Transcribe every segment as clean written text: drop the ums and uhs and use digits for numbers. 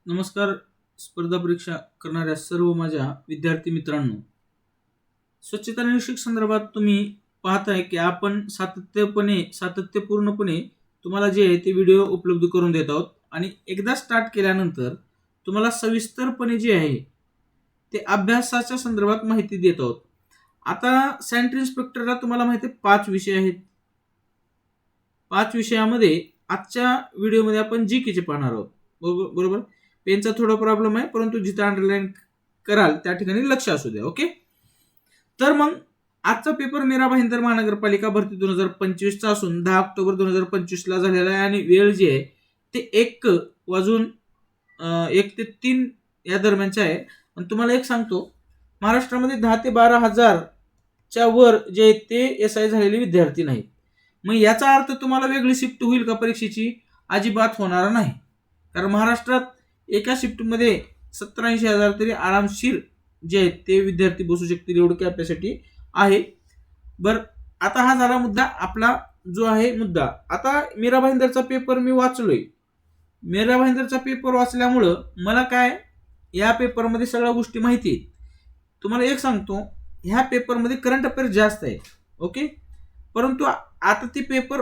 नमस्कार. स्पर्धा परीक्षा करणाऱ्या सर्व माझ्या विद्यार्थी मित्रांनो, स्वच्छता निरीक्षक संदर्भात तुम्ही पाहताय की आपण सातत्यपूर्णपणे तुम्हाला जे आहे ते व्हिडिओ उपलब्ध करून देत आहोत आणि एकदा स्टार्ट केल्यानंतर तुम्हाला सविस्तरपणे जे आहे ते अभ्यासाच्या संदर्भात माहिती देत आहोत. आता सॅनिटरी इन्स्पेक्टरला तुम्हाला माहिती आहे 5 विषय आहेत. 5 विषयामध्ये आजच्या व्हिडिओमध्ये आपण जीकेचे पाहणार आहोत. बरोबर. पेनचा थोडा प्रॉब्लेम आहे, परंतु जिथे अंडरलाईन कराल त्या ठिकाणी लक्ष असू द्या. ओके. तर मग आजचा पेपर मीरा भाईंदर महानगरपालिका भरती 2025 चा असून 10 ऑक्टोबर 2025 ला झालेला आहे आणि वेळ जी आहे ते 1 वाजून 1 ते 3 या दरम्यानचा आहे. आणि तुम्हाला एक सांगतो, महाराष्ट्रामध्ये 10 ते 12 हजारच्या वर जे आहेत ते एसआय झालेले विद्यार्थी नाहीत. मग याचा अर्थ तुम्हाला वेगळी शिफ्ट होईल का परीक्षेची? अजिबात होणार नाही. कारण महाराष्ट्रात एका शिफ्टमध्ये 70-80 हजार तरी आरामशीर जे आहेत ते विद्यार्थी बसू शकतील, एवढी कॅपॅसिटी आहे. बरं, आता हा झाला मुद्दा आपला जो आहे मुद्दा. आता मीरा भाईंदरचा पेपर मी वाचलोय. मीरा भाईंदरचा पेपर वाचल्यामुळं मला काय या पेपरमध्ये सगळ्या गोष्टी माहिती आहेत. तुम्हाला एक सांगतो, ह्या पेपरमध्ये करंट अफेअर जास्त आहे. ओके. परंतु आता ती पेपर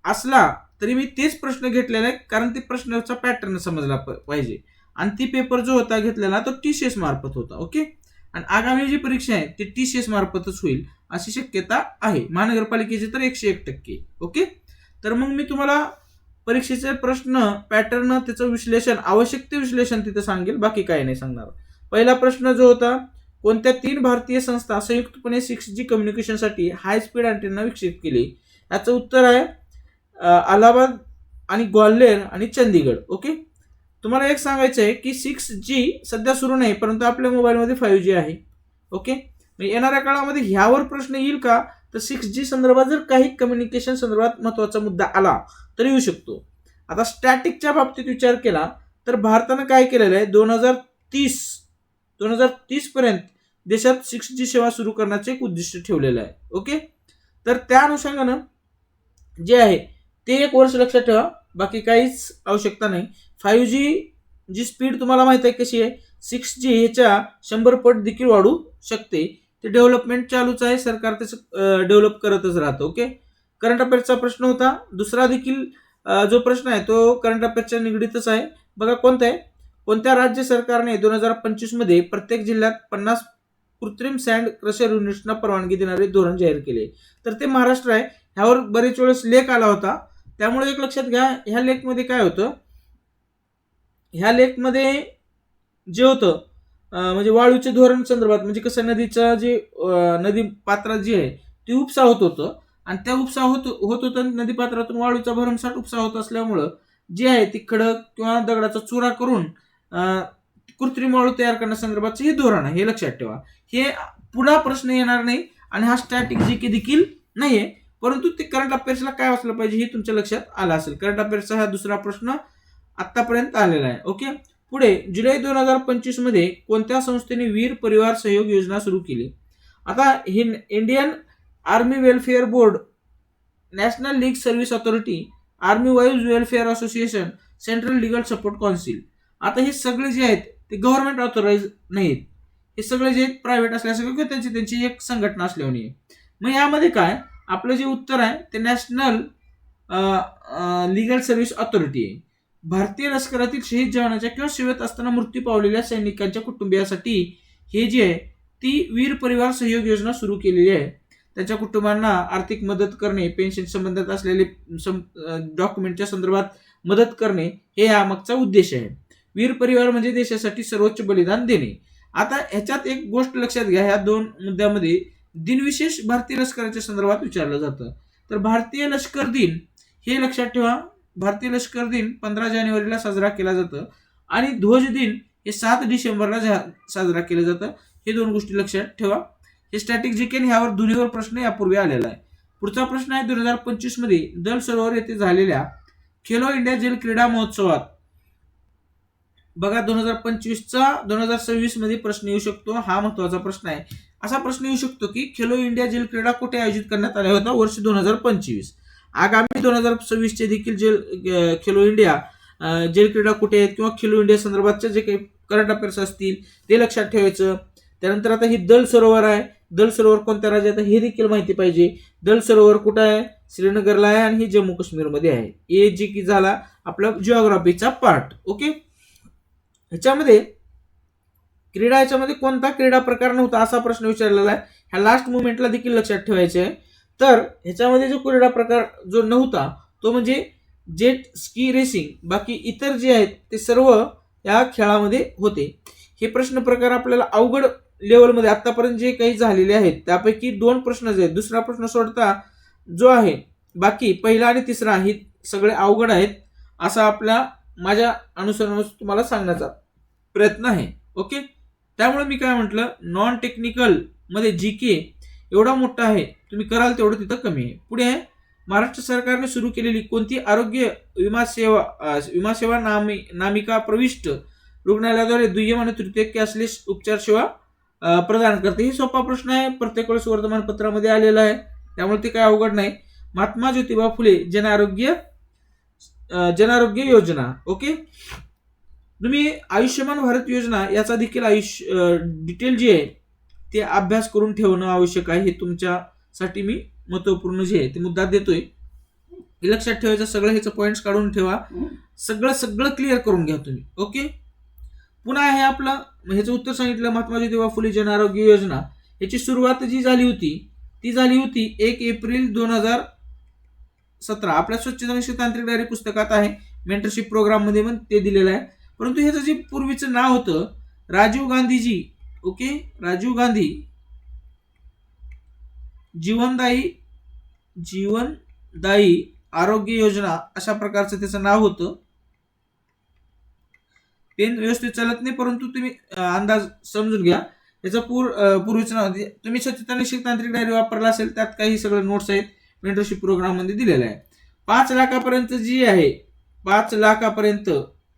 असला तरी मी तेच प्रश्न घेतलेला आहे, कारण ते प्रश्नाचा पॅटर्न समजला पाहिजे. आणि ती पेपर जो होता घेतलेला तो TCS मार्फत होता. ओके. आणि आगामी जी परीक्षा आहे ती TCS मार्फतच होईल अशी शक्यता आहे. महानगरपालिकेची तर 101%. ओके. तर मग मी तुम्हाला परीक्षेचे प्रश्न पॅटर्न, त्याचं विश्लेषण, आवश्यक ते विश्लेषण तिथं सांगेल, बाकी काही नाही सांगणार. पहिला प्रश्न जो होता, कोणत्या 3 भारतीय संस्था संयुक्तपणे 6G कम्युनिकेशनसाठी हाय स्पीड अँटेना विकसित केली? याचं उत्तर आहे अलाहाबाद आणि ग्वाल्हेर आणि चंदीगड. ओके. तुम्हाला एक सांगायचं आहे की 6G सध्या सुरू नाही, परंतु आपल्या मोबाईलमध्ये 5G आहे. ओके. येणाऱ्या काळामध्ये ह्यावर प्रश्न येईल का? तर 6G संदर्भात जर काही कम्युनिकेशन संदर्भात महत्वाचा मुद्दा आला तर येऊ शकतो. आता स्टॅटिकच्या बाबतीत विचार केला तर भारतानं काय केलेलं आहे, 2030 पर्यंत देशात 6G सेवा सुरू करण्याचे एक उद्दिष्ट ठेवलेलं आहे. ओके. तर त्या अनुषंगानं जे आहे ते 1 वर्ष लक्षात ठेवा, बाकी काहीच आवश्यकता नाही. 5G जी स्पीड तुम्हाला माहिती आहे कशी आहे, 6G ह्याच्या 100 पट देखील वाढू शकते. ते डेव्हलपमेंट चालूच आहे, सरकार त्याचं डेव्हलप करतच राहतं. ओके. करंट अफेअर्सचा प्रश्न होता. दुसरा देखील जो प्रश्न आहे तो करंट अफेअर्सच्या निगडीतच आहे. बघा कोणता आहे, कोणत्या राज्य सरकारने 2025 मध्ये प्रत्येक जिल्ह्यात 50 कृत्रिम सँड क्रशर युनिट्सना परवानगी देणारे धोरण जाहीर केले? तर ते महाराष्ट्र आहे. ह्यावर बरेच वेळेस लेख आला होता, त्यामुळे एक लक्षात घ्या. ह्या लेखमध्ये काय होतं, ह्या लेखमध्ये जे होतं म्हणजे वाळूचे धोरण संदर्भात, म्हणजे कसं नदीचं जे नदी पात्रात जे आहे ते उपसा होत होतं आणि त्या उपसा होत होतं नदी पात्रातून वाळूचा भरमसाठ उपसा होत असल्यामुळं जे आहे ती खडक किंवा दगडाचा चुरा करून कृत्रिम वाळू तयार करण्यासंदर्भाचं हे धोरण आहे. हे लक्षात ठेवा. हे पुन्हा प्रश्न येणार नाही आणि हा स्टॅटिक जीके देखील नाहीये, परंतु ते करंट अफेअर्सला काय वाचलं पाहिजे हे तुमच्या लक्षात आलं असेल. करंट अफेअर्सचा हा दुसरा प्रश्न आतापर्यंत आलेला आहे. ओके. पुढे जुलै 2025 मध्ये कोणत्या संस्थेने वीर परिवार सहयोग योजना सुरू केली? आता ही Indian army welfare board, national league service authority, army wives welfare association, central legal support council. आता हे सगळे जे आहेत ते गव्हर्नमेंट ऑथोराइज नाहीत. हे सगळे जे प्रायव्हेट असल्यासारखं किंवा त्यांची एक संघटना असल्याने. मग यामध्ये काय आपलं जे उत्तर आहे ते नॅशनल लीगल सर्व्हिस अथॉरिटी आहे. भारतीय लष्करातील शहीद जवानाच्या किंवा सेवेत असताना मृत्यू पावलेल्या सैनिकांच्या कुटुंबियासाठी हे जे आहे ती वीर परिवार सहयोग योजना सुरू केलेली आहे. त्यांच्या कुटुंबांना आर्थिक मदत करणे, पेन्शन संबंधात असलेले डॉक्युमेंटच्या संदर्भात मदत करणे हे यामागचा उद्देश आहे. वीर परिवार म्हणजे देशासाठी सर्वोच्च बलिदान देणे. आता ह्याच्यात एक गोष्ट लक्षात घ्या, ह्या 2 मुद्द्यामध्ये दिनविशेष भारतीय लष्कराच्या संदर्भात विचारलं जातं. तर भारतीय लष्कर दिन हे लक्षात ठेवा. भारतीय लष्कर दिन 15 जानेवारीला साजरा केला जातं आणि ध्वज दिन हे 7 डिसेंबरला साजरा केलं जातं. हे 2 गोष्टी लक्षात ठेवा. हे स्टॅटिक जीके ह्यावर दोन्हीवर प्रश्न यापूर्वी आलेला आहे. पुढचा प्रश्न आहे 2025 मध्ये दल सरोवर येथे झालेल्या खेलो इंडिया जल क्रीडा महोत्सवात. बघा 2025चा 2026 मध्ये प्रश्न येऊ शकतो. हा महत्वाचा प्रश्न आहे. असा प्रश्न येऊ शकतो की खेलो इंडिया जल क्रीडा कुठे आयोजित करण्यात आल्या होत्या वर्ष 2025. आगामी 2026 चे देखील खेलो इंडिया जल क्रीडा कुठे आहेत किंवा खेलो इंडिया संदर्भातचे जे काही करंट अफेअर्स असतील ते लक्षात ठेवायचं. त्यानंतर आता ही दल सरोवर आहे, दल सरोवर कोणत्या राज्यात आहे हे देखील माहिती पाहिजे. दल सरोवर कुठं आहे, श्रीनगरला आहे आणि ही जम्मू काश्मीरमध्ये आहे. हे जे की झाला आपला जिओग्राफीचा पार्ट. ओके, ह्याच्यामध्ये क्रीडा याच्यामध्ये कोणता क्रीडा प्रकार नव्हता असा प्रश्न विचारलेला आहे. ह्या लास्ट मुवमेंटला देखील लक्षात ठेवायचे आहे. तर ह्याच्यामध्ये जो क्रीडा प्रकार जो नव्हता तो म्हणजे जेट स्की रेसिंग. बाकी इतर जे आहेत ते सर्व या खेळामध्ये होते. हे प्रश्न प्रकार आपल्याला अवघड लेवलमध्ये आतापर्यंत जे काही झालेले आहेत त्यापैकी 2 प्रश्न जे आहेत, दुसरा प्रश्न सोडता जो आहे बाकी पहिला आणि तिसरा हे सगळे अवघड आहेत असा माझ्या अनुसरणानुसार तुम्हाला सांगण्याचा प्रयत्न आहे. ओके, त्यामुळे मी काय म्हटलं, नॉन टेक्निकल मध्ये जी के एवढा मोठा आहे, तुम्ही कराल तेवढं तिथं कमी आहे. पुढे आहे, महाराष्ट्र सरकारने सुरू केलेली कोणती आरोग्य विमा सेवा नामिका प्रविष्ट रुग्णालयाद्वारे दुय्यम आणि तृतीय कॅशलेस उपचार सेवा प्रदान करते. ही सोपा प्रश्न आहे, प्रत्येक वेळेस वर्तमानपत्रामध्ये आलेला आहे, त्यामुळे ते काय अवघड नाही. महात्मा ज्योतिबा फुले जन आरोग्य योजना. ओके, तुम्ही आयुष्यमान भारत योजना याचा देखील डिटेल जे आहे ते अभ्यास करून ठेवणं आवश्यक आहे. हे तुमच्यासाठी मी महत्वपूर्ण जे आहे ते मुद्दा देतोय. हे लक्षात ठेवायचं, सगळं ह्याचं पॉइंट्स काढून ठेवा, सगळं क्लिअर करून घ्या तुम्ही. ओके, पुन्हा हे आपलं ह्याचं उत्तर सांगितलं, महात्मा ज्योतिबा फुले जन आरोग्य योजना याची सुरुवात जी झाली होती ती झाली होती 1 एप्रिल 2017. आपल्या स्वच्छता आणि तांत्रिक डायरी पुस्तकात आहे, मेंटरशिप प्रोग्राम मध्ये पण ते दिलेलं आहे. परंतु ह्याचं जे पूर्वीचं नाव होतं राजीव गांधीजी. ओके, राजीव गांधी जीवनदायी आरोग्य योजना अशा प्रकारचं त्याचं नाव होतं. पेन व्यवस्थित चालत नाही, परंतु तुम्ही अंदाज समजून घ्या. याचं पूर्वीचं नाव तुम्ही स्वच्छता आणि तांत्रिक डायरी वापरला असेल, त्यात काही सगळे नोट्स आहेत मेंटरशिप प्रोग्राम मध्ये दिलेलं आहे. 5 लाखापर्यंत जी आहे, 5 लाखापर्यंत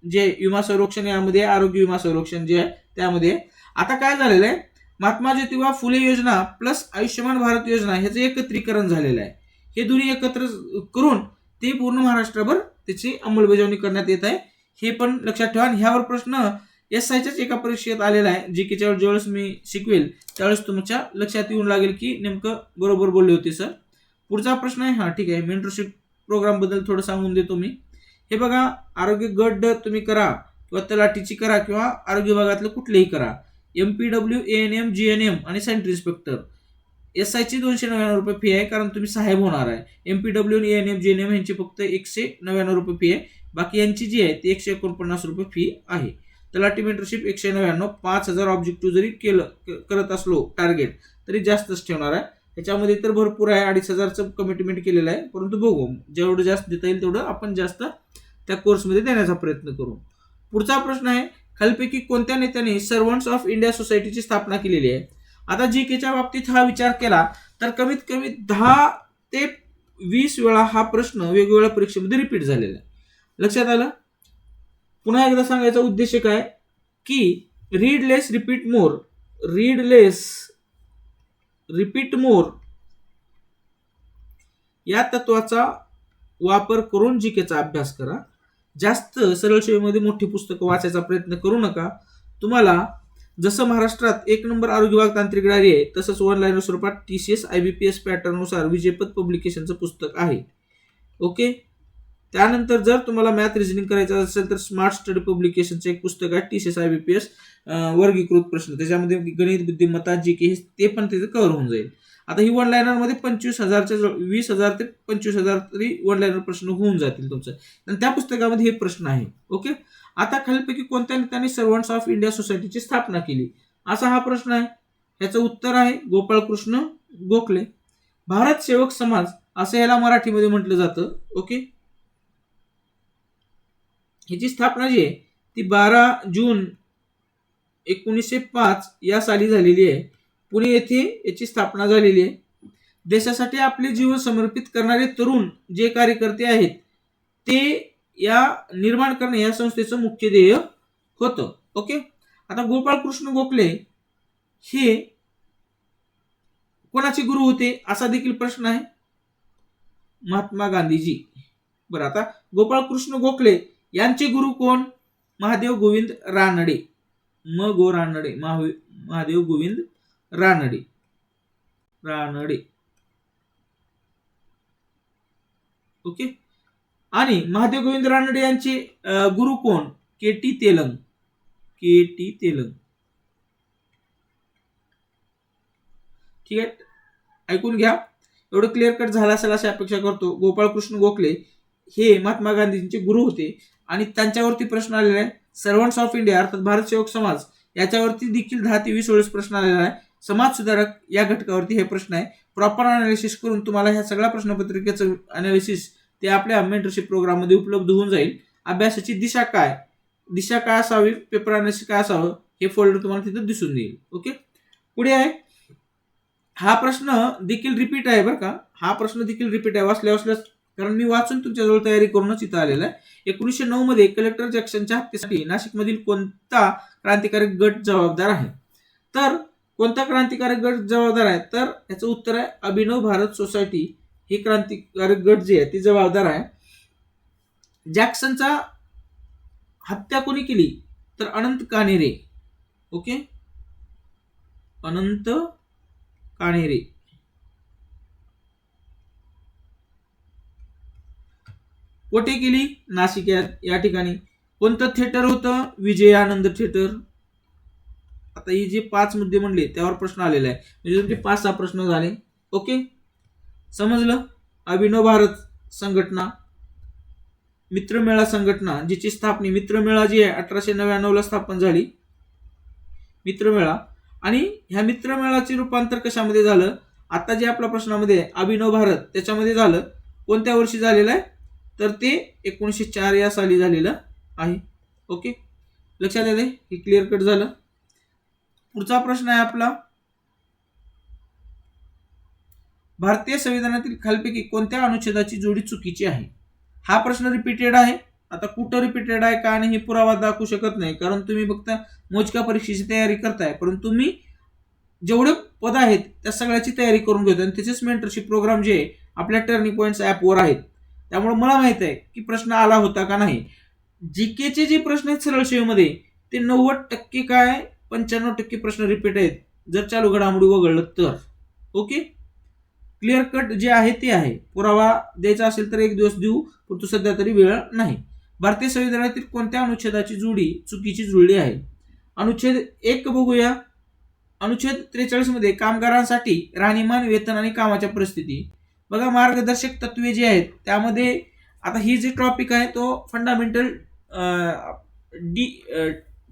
जे विमा संरक्षण यामध्ये आरोग्य विमा संरक्षण जे आहे त्यामध्ये. आता काय झालेलं आहे, महात्मा ज्योतिबा फुले योजना प्लस आयुष्यमान भारत योजना ह्याचं एकत्रीकरण झालेलं आहे. हे दोन्ही एकत्र करून ते पूर्ण महाराष्ट्रभर त्याची अंमलबजावणी करण्यात येत आहे. हे पण लक्षात ठेवा. ह्यावर प्रश्न SIच्याच एका परीक्षेत आलेला आहे, जीकेच्यावर ज्यावेळेस मी शिकवेल त्यावेळेस तुमच्या लक्षात येऊन लागेल की नेमकं बरोबर बोलले होते सर. पुढचा प्रश्न आहे, हा ठीक आहे, मेंटरशिप प्रोग्राम बद्दल थोडं सांगून देतो मी. हे बघा, आरोग्य गट तुम्ही करा किंवा तलाठीची करा किंवा आरोग्य विभागातलं कुठलेही करा, MPW, ANM, GNM आणि सेंटर इन्स्पेक्टर. SIची 299 रुपये फी आहे, कारण तुम्ही साहेब होणार आहे. MPW आणि ANM, GNM यांची फक्त 199 रुपये फी आहे. बाकी यांची जी आहे ती 149 रुपये फी आहे. तलाठी मेंटरशिप 199, 5000 ऑब्जेक्टिव्ह जरी करत असलो टार्गेट तरी जास्तच ठेवणार आहे. याच्यामध्ये तर भरपूर आहे, 2500चं कमिटमेंट केलेलं आहे, परंतु बघू जेवढं जास्त देता येईल तेवढं आपण जास्त त्या कोर्समध्ये देण्याचा प्रयत्न करू. पुढचा प्रश्न आहे, खालीलपैकी कोणत्या नेत्याने सर्वंट्स ऑफ इंडिया सोसायटीची स्थापना केलेली आहे. आता जीकेच्या बाबतीत हा विचार केला तर कमीत कमी 10 ते 20 वेळा हा प्रश्न वेगवेगळ्या परीक्षेमध्ये रिपीट झालेला आहे. लक्षात आलं. पुन्हा एकदा सांगायचा उद्देश काय की रीड लेस रिपीट मोर या तत्वाचा वापर करून जीकेचा अभ्यास करा. जास्त सरळ सेवेमध्ये मोठी पुस्तकं वाचायचा प्रयत्न करू नका. तुम्हाला जसं महाराष्ट्रात 1 नंबर आरोग्य विभाग तांत्रिक डायरी आहे तसंच ऑनलाईन स्वरूपात TCS IBPS पॅटर्ननुसार विजयपथ पब्लिकेशनचं पुस्तक आहे. ओके, त्यानंतर जर तुम्हाला मॅथ रिझनिंग करायचं असेल तर स्मार्ट स्टडी पब्लिकेशनचं एक पुस्तक आहे TCS IBPS वर्गीकृत प्रश्न, त्याच्यामध्ये गणित, बुद्धिमत्ता, जीके ते पण तिथे कव्हर होऊन जाईल. आता ही वन लायनर मध्ये 20,000 ते 25,000 तरी वन लायनर प्रश्न होऊन जातील तुमचं, आणि त्या पुस्तकामध्ये हे प्रश्न आहे. ओके, आता खालीलपैकी कोणत्या नेत्याने सर्वंट्स ऑफ इंडिया सोसायटीची स्थापना केली असा हा प्रश्न आहे. ह्याचं उत्तर आहे गोपाळकृष्ण गोखले. भारत सेवक समाज असं याला मराठीमध्ये म्हटलं जातं. ओके, ह्याची स्थापना जी आहे ती 12 जून 1905 या साली झालेली आहे. पुणे येथे याची स्थापना झालेली आहे. देशासाठी आपले जीवन समर्पित करणारे तरुण जे कार्यकर्ते आहेत ते या निर्माण करणे या संस्थेचं मुख्य ध्येय होतं. ओके, आता गोपाळकृष्ण गोखले हे कोणाचे गुरु होते असा देखील प्रश्न आहे. महात्मा गांधीजी. बरं, आता गोपाळकृष्ण गोखले यांचे गुरु कोण? महादेव गोविंद रानडे. रानडे, महादेव गोविंद रानडे. ओके. आणि महादेव गोविंद रानडे यांचे गुरु कोण? के.टी. तेलंग. ठीक आहे, ऐकून घ्या. एवढं क्लिअर कट झालं असेल अशी अपेक्षा करतो. गोपाळकृष्ण गोखले हे महात्मा गांधींचे गुरु होते आणि त्यांच्यावरती प्रश्न आलेला आहे. सर्वंट्स ऑफ इंडिया अर्थात भारत सेवक समाज याच्यावरती देखील 10 ते 20 वेळेस प्रश्न आलेला आहे. समाज सुधारक या घटकावरती हे प्रश्न आहे. प्रॉपर अनालिसिस करून तुम्हाला ह्या सगळ्या प्रश्नपत्रिकेचं अनालिसिस ते आपल्या मेंटरशिप प्रोग्राम मध्ये उपलब्ध होऊन जाईल. अभ्यासाची दिशा काय असावी, पेपर अनालिसिस काय असावं, हे फोल्डर तुम्हाला तिथं दिसून येईल. ओके, पुढे आहे. हा प्रश्न देखील रिपीट आहे बरं का. हा प्रश्न देखील रिपीट आहे वाचल्यास, कारण मी वाचून तुमच्याजवळ तयारी करूनच इथं आलेला आहे. 1909 मध्ये कलेक्टर जॅक्सनच्या हत्येसाठी नाशिकमधील कोणता क्रांतिकारक गट जबाबदार आहे? तर कोणता क्रांतिकारक गट जबाबदार आहे? तर याचं उत्तर आहे अभिनव भारत सोसायटी. हे क्रांतिकारक गट जे आहे ते जबाबदार आहे. जॅक्सनचा हत्या कोणी केली? तर अनंत काणेरे. ओके, अनंत काणेरे. कोठे केली? नाशिक या ठिकाणी. कोणतं थिएटर होतं? विजयानंद थिएटर. आता ही जे 5 मुद्दे म्हणले त्यावर प्रश्न आलेला आहे, म्हणजे तुमचे 5-6 प्रश्न झाले. ओके, समजलं? अभिनव भारत संघटना, मित्रमेळा संघटना जिची स्थापना, मित्रमेळा जी आहे 1899 ला स्थापन झाली मित्रमेळा. आणि ह्या मित्रमेळाचे रूपांतर कशामध्ये झालं? आता जे आपल्या प्रश्नामध्ये अभिनव भारत त्याच्यामध्ये झालं. कोणत्या वर्षी झालेलं आहे? तर ते 1904 या साली झालेलं आहे. ओके, लक्षात आले? हे क्लिअर कट झालं. पुढचा प्रश्न आहे आपला, भारतीय संविधानातील खालीलपैकी कोणत्या अनुच्छेदाची जोडी चुकीची आहे? हा प्रश्न रिपीटेड आहे. आता कुठं रिपीटेड आहे का आणि हे पुरावा दाखवू शकत नाही, कारण तुम्ही फक्त मोजक्या परीक्षेची तयारी करताय, परंतु तुम्ही जेवढे पद आहेत त्या सगळ्याची तयारी करून घेतो आणि त्याचेच मेंटरशिप प्रोग्राम जे आपल्या टर्निंग पॉइंट्स ऍपवर आहेत. त्यामुळे मला माहित आहे की प्रश्न आला होता का नाही. जीकेचे जे प्रश्न आहेत सरळ सेवेमध्ये ते 90% काय 95% प्रश्न रिपीट आहेत, जर चालू घडामोडी वगळलं तर. ओके, क्लिअर कट जे आहे ते आहे. पुरावा द्यायचा असेल तर एक दिवस देऊ, परंतु सध्या तरी वेळ नाही. भारतीय संविधानातील कोणत्या अनुच्छेदाची जोडी चुकीची जुळली आहे? अनुच्छेद 1 बघूया. अनुच्छेद 43 मध्ये कामगारांसाठी राहणीमान, वेतन आणि कामाच्या परिस्थिती. बघा, मार्गदर्शक तत्वे जी आहेत त्यामध्ये आता ही जे टॉपिक आहे तो फंडामेंटल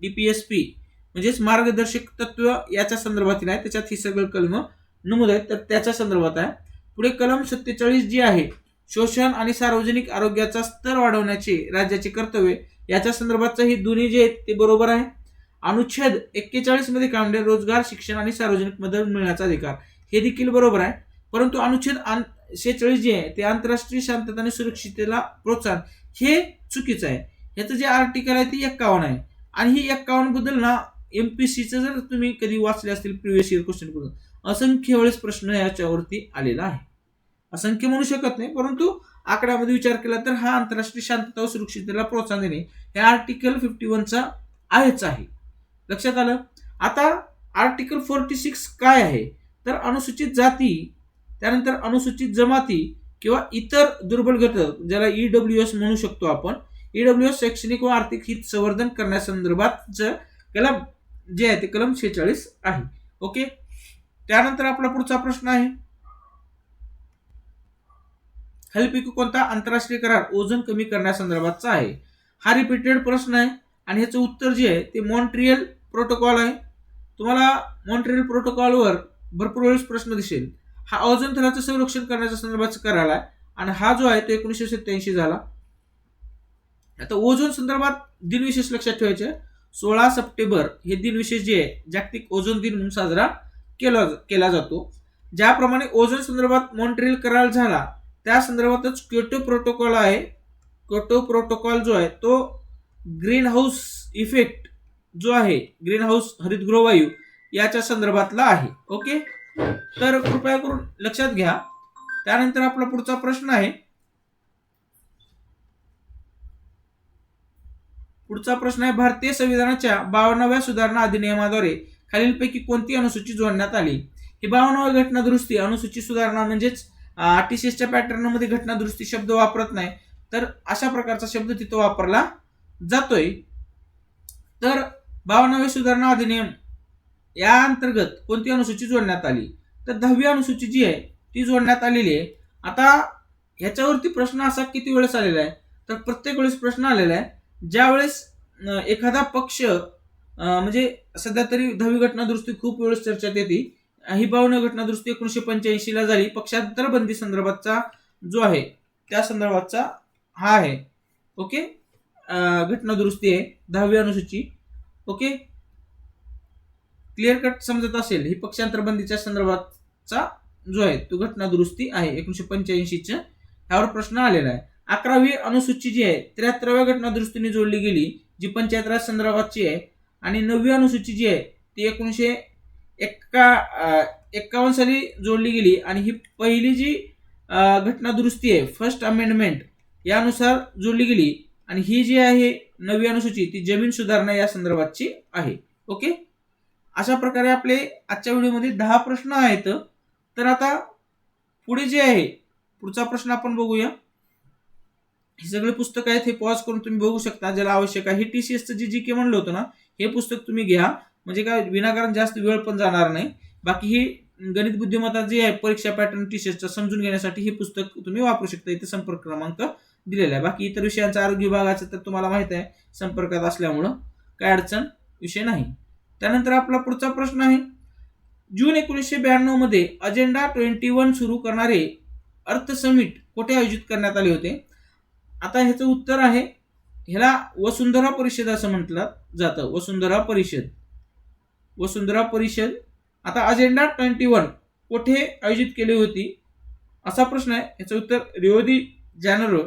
DPSP म्हणजेच मार्गदर्शक तत्व याच्या संदर्भातील आहे. त्याच्यात ही सगळं कलम नमूद आहेत, तर त्याच्या संदर्भात आहे. पुढे कलम 47 जी आहे, शोषण आणि सार्वजनिक आरोग्याचा स्तर वाढवण्याचे राज्याचे कर्तव्य, याच्या संदर्भातचं हे दोन्ही जे आहेत ते बरोबर आहे. अनुच्छेद 41 मध्ये काय म्हणते? रोजगार, शिक्षण आणि सार्वजनिक मदत मिळण्याचा अधिकार, हे देखील बरोबर आहे. परंतु अनुच्छेद 46 जे आहे ते आंतरराष्ट्रीय शांतता आणि सुरक्षिततेला प्रोत्साहन, हे चुकीचं आहे. याचं जे आर्टिकल आहे ते 51 आहे आणि ही 51 बद्दल ना MPSCचं जर तुम्ही कधी वाचले असतील प्रिव्हियस इयर क्वेश्चन करून, असंख्य वेळेस प्रश्न याच्यावरती आलेला आहे. असंख्य म्हणू शकत नाही, परंतु आकड्यामध्ये विचार केला तर हा आंतरराष्ट्रीय शांतता व सुरक्षिततेला प्रोत्साहन देणे हे आर्टिकल 51चा आहेच आहे. लक्षात आलं? आता आर्टिकल 46 काय आहे? तर अनुसूचित जाती, त्यानंतर अनुसूचित जमाती किंवा इतर दुर्बल घटक, ज्याला EWS म्हणू शकतो आपण, EWS शैक्षणिक व आर्थिक हित संवर्धन करण्यासंदर्भात कलम जे आहे ते कलम 46 आहे. ओके, त्यानंतर आपला पुढचा प्रश्न आहे, खालीलपैकी कोणता आंतरराष्ट्रीय करार ओझोन कमी करण्यासंदर्भातचा आहे? हा रिपीटेड प्रश्न आहे आणि ह्याचं उत्तर जे आहे ते मॉन्ट्रियल प्रोटोकॉल आहे. तुम्हाला मॉन्ट्रियल प्रोटोकॉलवर भरपूर वेळेस प्रश्न दिसेल. हा ओझोन थराचं संरक्षण करण्याच्या संदर्भात करार आहे आणि हा जो आहे तो 1987 झाला. आता ओझोन संदर्भात दिनविशेष लक्षात ठेवायचे. 16 सप्टेंबर हे दिनविशेष जे आहे जागतिक ओझोन दिन म्हणून साजरा केला जातो. ज्याप्रमाणे ओझोन संदर्भात मॉन्ट्रियल करार झाला त्या संदर्भातच क्योटो प्रोटोकॉल आहे. क्योटो प्रोटोकॉल जो आहे तो ग्रीन हाऊस इफेक्ट जो आहे, ग्रीन हाऊस हरितगृह वायू याच्या संदर्भातला आहे. ओके, तर कृपया करून लक्षात घ्या. त्यानंतर आपला पुढचा प्रश्न आहे, पुढचा प्रश्न आहे, भारतीय संविधानाच्या 52व्या सुधारणा अधिनियमाद्वारे खालीलपैकी कोणती अनुसूची जोडण्यात आली? ही 52वी घटना दुरुस्ती अनुसूची सुधारणा म्हणजेच TCSच्या पॅटर्न मध्ये घटना दुरुस्ती शब्द वापरत नाही, तर अशा प्रकारचा शब्द तिथं वापरला जातोय. तर 52वी सुधारणा अधिनियम या अंतर्गत कोणती अनुसूची जोडण्यात आली? तर 10वी अनुसूची जी आहे ती जोडण्यात आलेली आहे. आता ह्याच्यावरती प्रश्न असा किती वेळेस आलेला आहे? तर प्रत्येक वेळेस प्रश्न आलेला आहे ज्या वेळेस एखादा पक्ष म्हणजे सध्या तरी 10वी घटना दुरुस्ती खूप वेळेस चर्चेत येते. ही 52 घटना दुरुस्ती 1985 ला झाली. पक्षांतर बंदी संदर्भातचा जो आहे त्या संदर्भातचा हा आहे. ओके, घटना दुरुस्ती आहे 10वी अनुसूची. ओके, क्लिअर कट समजत असेल. ही पक्षांतर बंदीच्या संदर्भातचा जो आहे तो घटना दुरुस्ती आहे 1985च्या. ह्यावर प्रश्न आलेला आहे. 11वी अनुसूची जी आहे 73व्या घटना दुरुस्तीने जोडली गेली, जी पंचायत राज संदर्भातची आहे. आणि 9वी अनुसूची जी आहे ती 1951 साली जोडली गेली आणि ही पहिली जी घटना दुरुस्ती आहे फर्स्ट अमेंडमेंट यानुसार जोडली गेली. आणि ही जी आहे 9वी अनुसूची ती जमीन सुधारणा या संदर्भातची आहे. ओके, अशा प्रकारे आपले आजच्या व्हिडिओमध्ये 10 प्रश्न आहेत. तर आता पुढे जे आहे पुढचा प्रश्न आपण बघूया. हे सगळे पुस्तक आहेत, हे पॉज करून तुम्ही बघू शकता ज्याला आवश्यक आहे. हे TCSचं जी के म्हणलं होतं ना, हे पुस्तक तुम्ही घ्या, म्हणजे काय विनाकारण जास्त वेळ पण जाणार नाही. बाकी ही गणित बुद्धिमत्ता जी आहे परीक्षा पॅटर्न TCSचा समजून घेण्यासाठी हे पुस्तक तुम्ही वापरू शकता. इथे संपर्क क्रमांक दिलेला आहे. बाकी इतर विषयांचा आरोग्य विभागाचं तर तुम्हाला माहित आहे संपर्कात असल्यामुळं काय अडचण विषय नाही. त्यानंतर आपला पुढचा प्रश्न आहे, जून 1992 मध्ये अजेंडा 21 सुरू करणारे अर्थ समिट कुठे आयोजित करण्यात आले होते? आता ह्याचं उत्तर आहे, ह्याला वसुंधरा परिषद असं म्हटलं जातं. वसुंधरा परिषद. आता अजेंडा 21 कुठे आयोजित केली होती असा प्रश्न आहे. याचं उत्तर रिओ दी जानेरो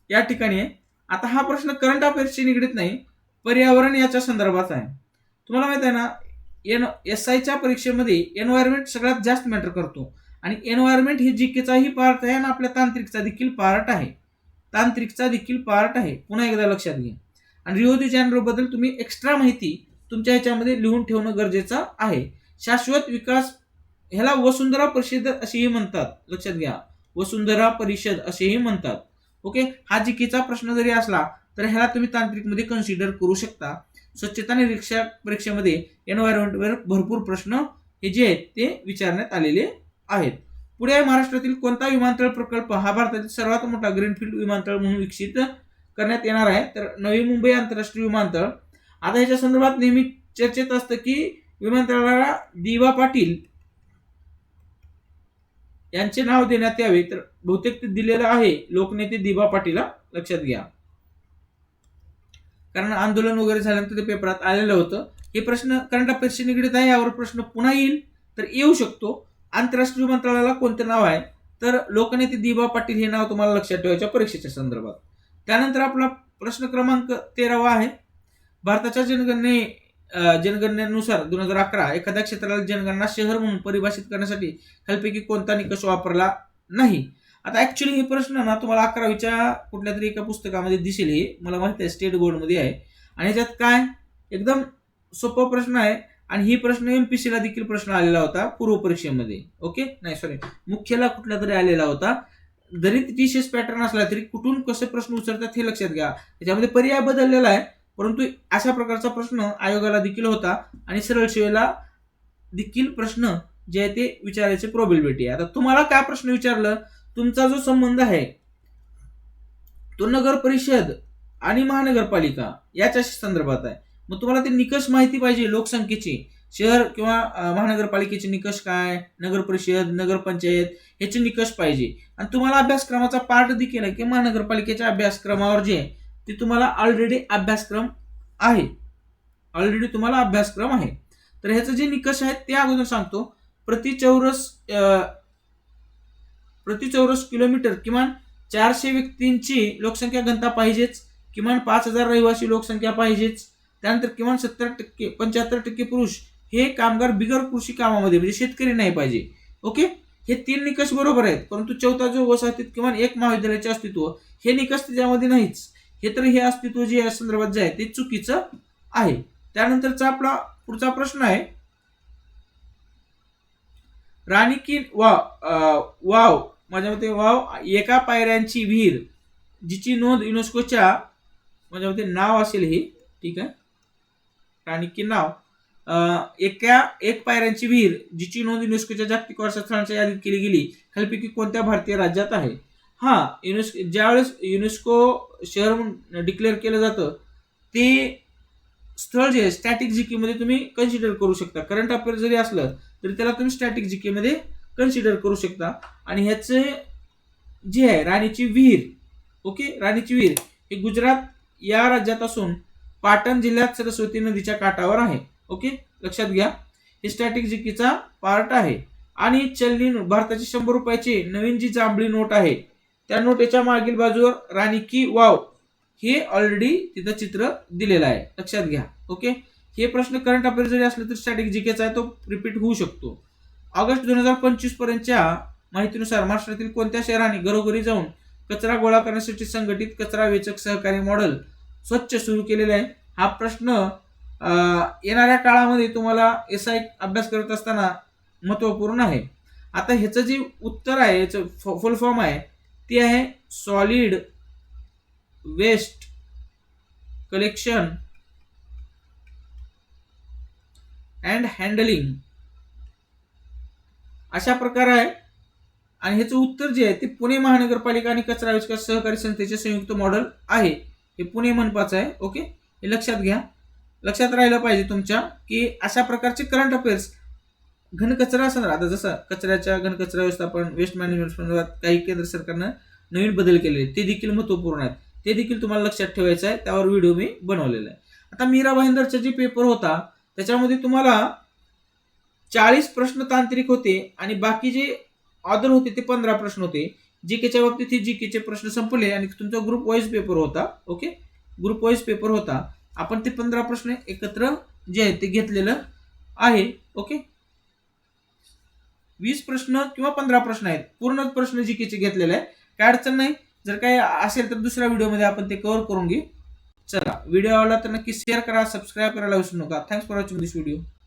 या ठिकाणी आहे. आता हा प्रश्न करंट अफेअर्सशी निगडीत नाही, पर्यावरण याच्या संदर्भात आहे. तुम्हाला माहित आहे ना, SIच्या परीक्षेमध्ये एन्व्हायरमेंट सगळ्यात जास्त मॅटर करतो. आणि एन्व्हायरमेंट ही जीकेचाही पार्ट आहे आणि आपल्या तांत्रिकचा देखील पार्ट आहे. पुन्हा एकदा लक्षात घ्या. आणि रिओ दी जानेरो बद्दल तुम्ही एक्स्ट्रा माहिती तुमच्या ह्याच्यामध्ये लिहून ठेवणं गरजेचं आहे. शाश्वत विकास ह्याला वसुंधरा परिषद असेही म्हणतात. लक्षात घ्या, वसुंधरा परिषद असेही म्हणतात. ओके, हा जीकेचा प्रश्न जरी असला तर ह्याला तुम्ही तांत्रिकमध्ये कन्सिडर करू शकता. स्वच्छता निरीक्षक परीक्षेमध्ये एन्व्हायरमेंटवर भरपूर प्रश्न हे जे आहेत ते विचारण्यात आलेले आहेत. पुढे महाराष्ट्रातील कोणता विमानतळ प्रकल्प हा भारतातील सर्वात मोठा ग्रीनफील्ड विमानतळ म्हणून विकसित करण्यात येणार आहे? तर नवी मुंबई आंतरराष्ट्रीय विमानतळ. आता ह्याच्या संदर्भात नेहमी चर्चेत असतं की विमानतळाला दिवा पाटील यांचे नाव देण्यात यावे, तर बहुतेक ते दिलेलं आहे लोकनेते दिवा पाटीलला. लक्षात घ्या, कारण आंदोलन वगैरे झाल्यानंतर ते पेपरात आलेलं होतं. हे प्रश्न करंट अफेअर्सशी निगडीत आहे, यावर प्रश्न पुन्हा येईल तर येऊ शकतो. आंतरराष्ट्रीय विमानतळाला कोणतं नाव आहे? तर लोकनेते दिवा पाटील हे नाव तुम्हाला लक्षात ठेवायच्या परीक्षेच्या संदर्भात. त्यानंतर आपला प्रश्न क्रमांक 13 आहे, भारताच्या जनगणनेनुसार 2011 एखाद्या क्षेत्राला जनगणना शहर म्हणून परिभाषित करण्यासाठी खालीलपैकी कोणता निकष वापरला नाही? आता ऍक्च्युली हे प्रश्न ना तुम्हाला 11वीच्या कुठल्या तरी एका पुस्तकामध्ये दिसेल. हे मला माहिती आहे स्टेट बोर्ड मध्ये आहे. आणि ह्याच्यात काय एकदम सोपा प्रश्न आहे. आणि ही प्रश्न MPSC ला देखील प्रश्न आलेला होता पूर्व परीक्षेमध्ये. ओके, नाही सॉरी, मुख्यला कुठला तरी आलेला होता. जरी TCS पॅटर्न असला तरी कुठून कसे प्रश्न उचलतात हे लक्षात घ्या. त्याच्यामध्ये पर्याय बदललेला आहे, परंतु अशा प्रकारचा प्रश्न आयोगाला देखील होता आणि सरळ सेवेला देखील प्रश्न जे आहे ते विचारायची प्रोबॅबिलिटी आहे. आता तुम्हाला काय प्रश्न विचारलं, तुमचा जो संबंध आहे तो नगर परिषद आणि महानगरपालिका याच्याशी संदर्भात आहे. मग तुम्हाला ते निकष माहिती पाहिजे लोकसंख्येची. शहर किंवा महानगरपालिकेचे निकष काय, नगर परिषद, नगरपंचायत ह्याचे निकष पाहिजे. आणि तुम्हाला अभ्यासक्रमाचा पार्ट देखील आहे की महानगरपालिकेच्या अभ्यासक्रमावर जे आहे ते तुम्हाला ऑलरेडी अभ्यासक्रम आहे. तर ह्याचे जे निकष आहेत ते अगोदर सांगतो. प्रति चौरस किलोमीटर किमान 400 व्यक्तींची लोकसंख्या घनता पाहिजेच. किमान 5000 रहिवासी लोकसंख्या पाहिजेच. त्यानंतर किमान 75% पुरुष हे कामगार बिगर कृषी कामामध्ये म्हणजे शेतकरी नाही पाहिजे. ओके, हे 3 निकष बरोबर आहेत. परंतु चौथा जो वसाहतीत किमान एक महाविद्यालयाचे अस्तित्व हे निकष त्याच्यामध्ये नाहीच. हे तर हे अस्तित्व जे या संदर्भात जे आहे ते चुकीचं आहे. त्यानंतरचा आपला पुढचा प्रश्न आहे, राणी की वाव माझ्या मते वाव एका पायऱ्यांची विहीर जिची नोंद युनेस्कोच्या माझ्या मते नाव असेल हे, ठीक आहे. राणी की नाव एक पायऱ्यांची विहीर जिची नोंद युनेस्कोच्या जागतिक वारसा स्थळांच्या यादीत केली गेली खालीपैकी कोणत्या भारतीय राज्यात आहे? हा, ज्यावेळेस युनेस्को शहर म्हणून डिक्लेअर केलं जातं ते स्थळ जे आहे स्टॅटिक जीके मध्ये तुम्ही कन्सिडर करू शकता. करंट अफेअर जरी असलं तरी त्याला तुम्ही स्टॅटिक जीके मध्ये कन्सिडर करू शकता. आणि ह्याचे जे आहे राणीची विहीर, ओके, राणीची विहीर हे गुजरात या राज्यात असून पाटण जिल्ह्यात सरस्वती नदीच्या काठावर आहे. ओके, लक्षात घ्या, हे स्टॅटिक जीकेचा पार्ट आहे. आणि चलनी भारताची 100 रुपयाची नवीन जी जांभळी नोट आहे त्या नोटेच्या मागील बाजूवर राणी की वाव हे ऑलरेडी तिथं चित्र दिलेलं आहे, लक्षात घ्या. ओके, हे प्रश्न करंट अफेअर जरी असले तर स्टॅटिक जीकेचा आहे तो रिपीट होऊ शकतो. ऑगस्ट 2025 पर्यंतच्या माहितीनुसार महाराष्ट्रातील कोणत्या शहरांनी घरोघरी जाऊन कचरा गोळा करण्यासाठी संघटित कचरा वेचक सहकारी मॉडेल स्वच्छ सुरू केलेले आहे? हा प्रश्न येणाऱ्या काळामध्ये तुम्हाला SI अभ्यास करत असताना महत्वपूर्ण आहे. आता ह्याचं जे उत्तर आहे, याचं फुल फॉर्म आहे ते आहे solid waste collection and handling अशा प्रकार आहे. आणि ह्याचं उत्तर जे आहे ते पुणे महानगरपालिका आणि कचरा विकास सहकारी संस्थेचे संयुक्त मॉडेल आहे. हे पुणे मनपाचं आहे. ओके, हे लक्षात घ्या, लक्षात राहिलं पाहिजे तुमच्या की अशा प्रकारचे करंट अफेअर्स घनकचरा संदर्भात, आता जसं कचऱ्याच्या घनकचरा व्यवस्थापन वेस्ट मॅनेजमेंट संदर्भात काही केंद्र सरकारनं नवीन बदल केलेले ते देखील महत्वपूर्ण आहेत, ते देखील तुम्हाला लक्षात ठेवायचं आहे. त्यावर व्हिडिओ मी बनवलेला आहे. आता मीरा भाईंदरचा जे पेपर होता त्याच्यामध्ये तुम्हाला 40 प्रश्न तांत्रिक होते आणि बाकी जे ऑदर होते ते 15 प्रश्न होते. जीकेच्या बाबतीत हे जीकेचे प्रश्न संपले आणि तुमचा ग्रुप वाईज पेपर होता. ओके, ग्रुप वाईज पेपर होता. आपण ते 15 प्रश्न एकत्र जे आहे ते घेतलेलं आहे. ओके, 20 प्रश्न किंवा 15 प्रश्न आहेत, पूर्ण प्रश्न जीकेचे घेतलेले आहे. काय अडचण नाही, जर काही असेल तर दुसऱ्या व्हिडिओमध्ये आपण ते कव्हर करून घेऊ. चला, व्हिडिओ आवडला तर नक्की शेअर करा, सबस्क्राईब करायला विसरू नका. Thanks for watching this video.